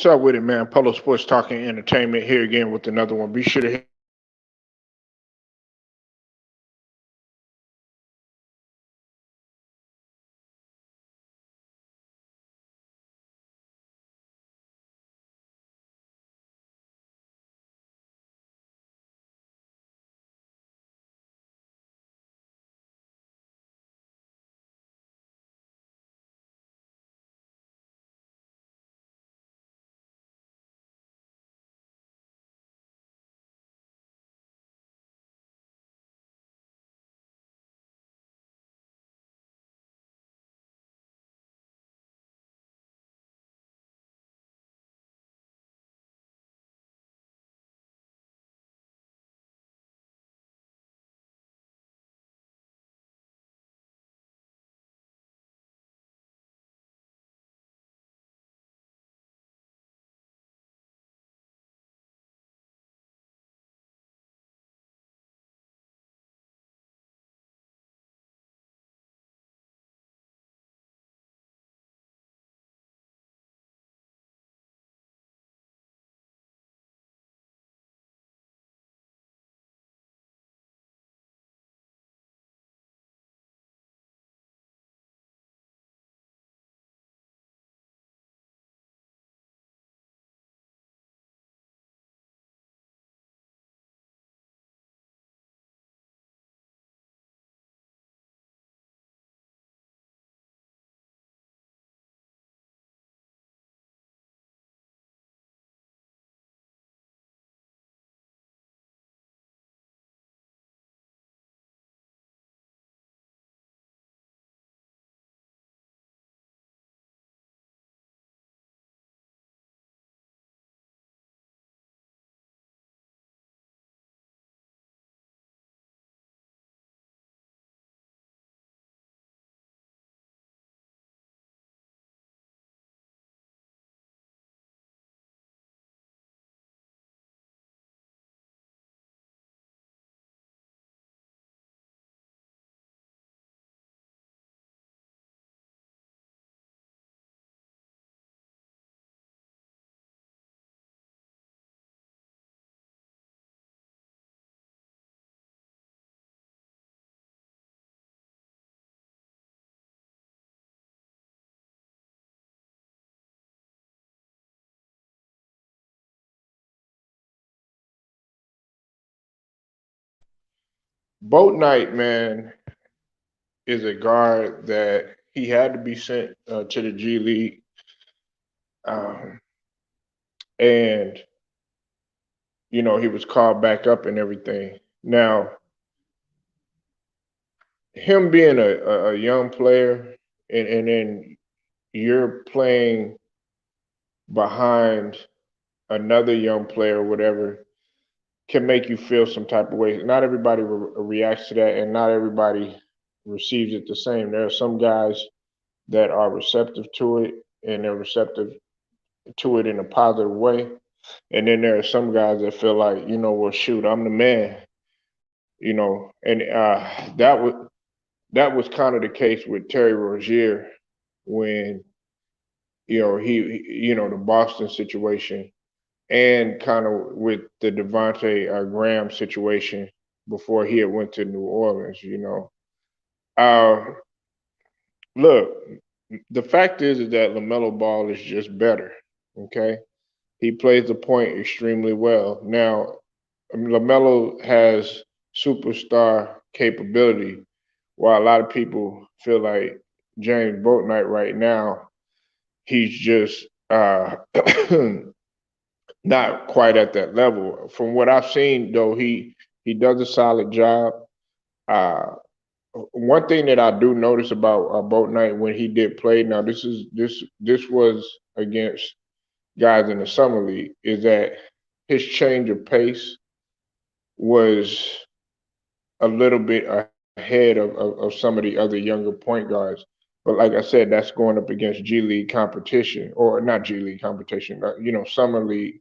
What's up with it, man? Polo Sports Talking Entertainment here again with another one. Be sure to hit Bouknight, man, is a guard that he had to be sent to the G League, um, and he was called back up and everything. Now, him being a young player, and then you're playing behind another young player, or whatever, can make you feel some type of way. Not everybody reacts to that, and not everybody receives it the same. There are some guys that are receptive to it, and they're receptive to it in a positive way. And then there are some guys that feel like, well, shoot, I'm the man, and that was kind of the case with Terry Rozier when the Boston situation, and kind of with the Devontae Graham situation before he had went to New Orleans. Uh, Look, the fact is that LaMelo Ball is just better. Okay, he plays the point extremely well. Now, LaMelo has superstar capability, while a lot of people feel like James Bouknight right now, he's just not quite at that level. From what I've seen, though, he does a solid job. Uh, One thing that I do notice about Boatnight when he did play, now this was against guys in the summer league, is that his change of pace was a little bit ahead of some of the other younger point guards. But like I said, that's going up against G League competition, or not G League competition, summer league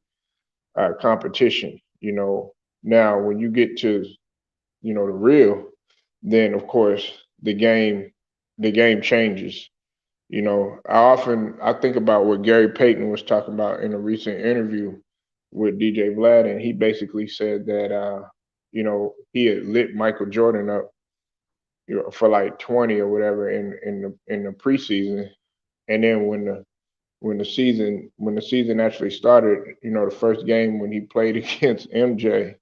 competition. Now when you get to the real, then of course the game changes. I think about what Gary Payton was talking about in a recent interview with DJ Vlad, and he basically said that he had lit Michael Jordan up, for like 20 or whatever in the preseason, and then when the season actually started, the first game when he played against MJ,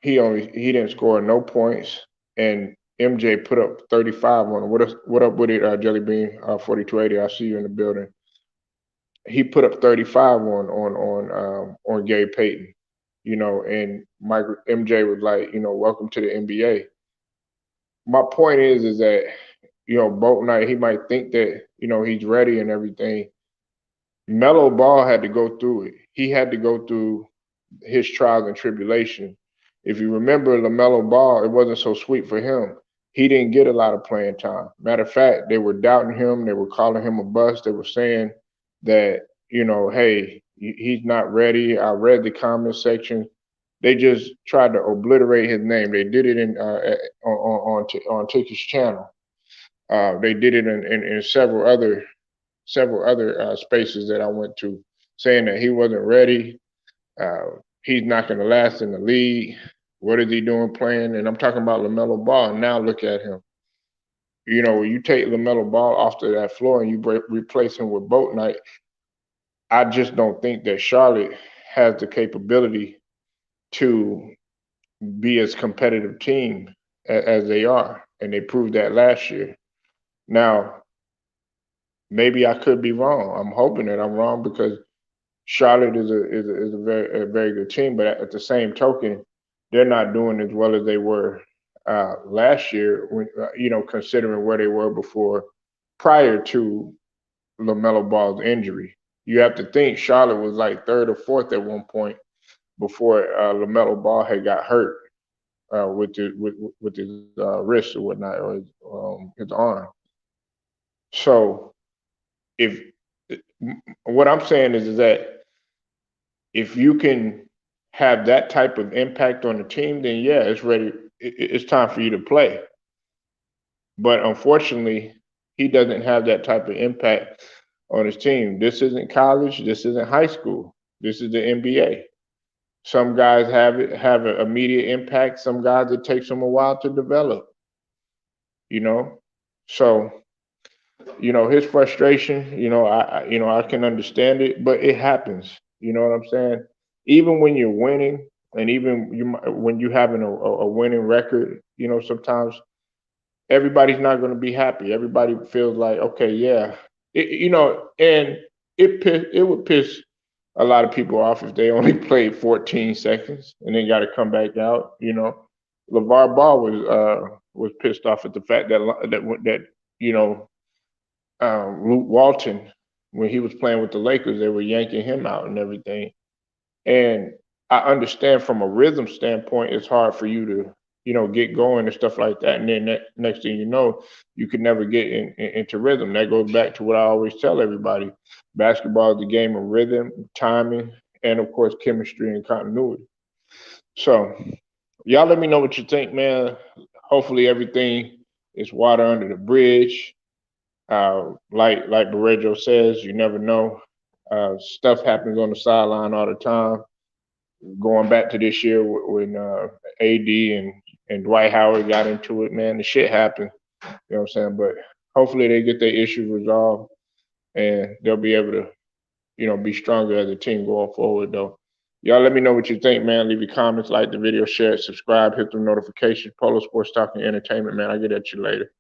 he didn't score no points, and MJ put up 35 on him. What up with it, Jelly Bean 4280? I see you in the building. He put up 35 on Gary Payton, and Michael MJ was like, welcome to the NBA. My point is that Bouknight, he might think that he's ready and everything. Melo Ball had to go through it. He had to go through his trials and tribulation. If you remember LaMelo Ball, it wasn't so sweet for him. He didn't get a lot of playing time. Matter of fact, they were doubting him. They were calling him a bust. They were saying that, hey, he's not ready. I read the comment section. They just tried to obliterate his name. They did it on Ticket's channel. They did it in several other spaces that I went to, saying that he wasn't ready. He's not going to last in the league. What is he doing playing? And I'm talking about LaMelo Ball. And now look at him. When you take LaMelo Ball off to that floor and you replace him with Bouknight, I just don't think that Charlotte has the capability to be as competitive team as they are. And they proved that last year. Now, maybe I could be wrong. I'm hoping that I'm wrong, because Charlotte is a very good team, but at the same token, they're not doing as well as they were last year. When considering where they were prior to LaMelo Ball's injury, you have to think Charlotte was like third or fourth at one point before LaMelo Ball had got hurt with his wrist or whatnot, or his arm. So if what I'm saying is that if you can have that type of impact on the team, then yeah, it's ready. It's time for you to play. But unfortunately, he doesn't have that type of impact on his team. This isn't college. This isn't high school. This is the NBA. Some guys have an immediate impact. Some guys, it takes them a while to develop. So his frustration, I can understand it, but it happens. You know what I'm saying? Even when you're winning, and even when you're having a winning record, sometimes everybody's not going to be happy. Everybody feels like, okay, yeah, and it would piss a lot of people off if they only played 14 seconds and then got to come back out. LeVar Ball was pissed off at the fact that Luke Walton, when he was playing with the Lakers, they were yanking him out and everything. And I understand from a rhythm standpoint, it's hard for you to, get going and stuff like that. And then next thing you know, you could never get into rhythm. That goes back to what I always tell everybody. Basketball is the game of rhythm, timing, and of course, chemistry and continuity. So y'all let me know what you think, man. Hopefully everything is water under the bridge. Like Barrejo says, you never know. Stuff happens on the sideline all the time. Going back to this year when AD and Dwight Howard got into it, man, the shit happened. You know what I'm saying? But hopefully they get their issues resolved and they'll be able to, be stronger as a team going forward, though. Y'all let me know what you think, man. Leave your comments, like the video, share it, subscribe, hit the notifications. Polo Sports Talking Entertainment, man. I'll get at you later.